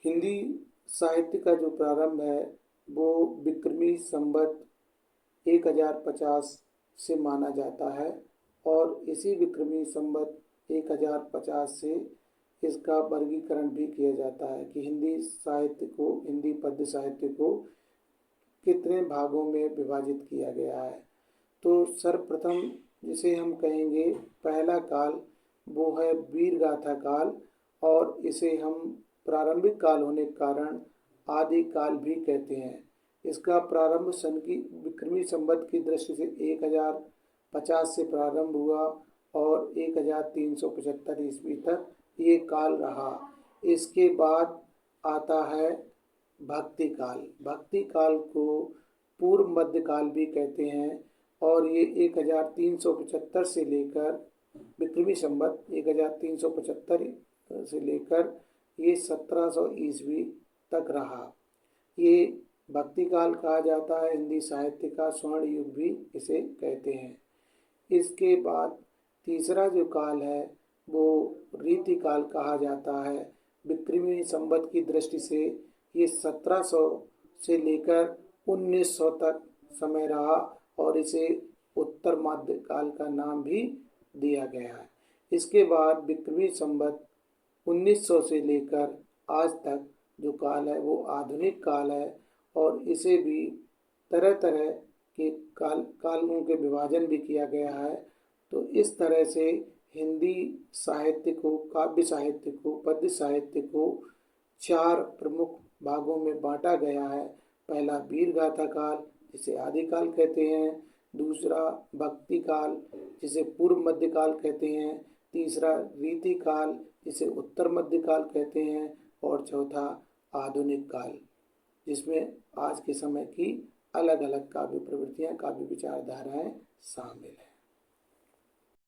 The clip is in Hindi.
हिंदी साहित्य का जो प्रारंभ है वो विक्रमी संवत 1050 से माना जाता है और इसी विक्रमी संवत 1050 से इसका वर्गीकरण भी किया जाता है कि हिंदी पद्य साहित्य को कितने भागों में विभाजित किया गया है। तो सर्वप्रथम जिसे हम कहेंगे पहला काल वो है वीर गाथा काल और इसे हम प्रारंभिक काल होने के कारण आदि काल भी कहते हैं। इसका प्रारंभ सन की विक्रमी संवत की दृष्टि से 1050 से प्रारंभ हुआ और 1375 ईस्वी तक ये काल रहा। इसके बाद आता है भक्ति काल। भक्ति काल को पूर्व मध्य काल भी कहते हैं और ये 1375 से लेकर विक्रमी संवत 1375 से लेकर ये 1700 ईस्वी तक रहा। ये भक्ति काल कहा जाता है, हिंदी साहित्य का स्वर्ण युग भी इसे कहते हैं। इसके बाद तीसरा जो काल है वो रीति काल कहा जाता है। विक्रमी संवत की दृष्टि से ये 1700 से लेकर 1900 तक समय रहा और इसे उत्तर मध्य काल का नाम भी दिया गया है। इसके बाद विक्रमी संवत 1900 से लेकर आज तक जो काल है वो आधुनिक काल है और इसे भी तरह तरह के कालों के विभाजन भी किया गया है। तो इस तरह से हिंदी साहित्य को, काव्य साहित्य को, पद्य साहित्य को 4 प्रमुख भागों में बांटा गया है। पहला वीर गाथा काल जिसे आदि काल कहते हैं, दूसरा भक्ति काल जिसे पूर्व मध्य काल कहते हैं, तीसरा रीति काल जिसे उत्तर मध्य काल कहते हैं और चौथा आधुनिक काल जिसमें आज के समय की अलग अलग काव्य प्रवृत्तियाँ, काव्य विचारधाराएँ शामिल हैं।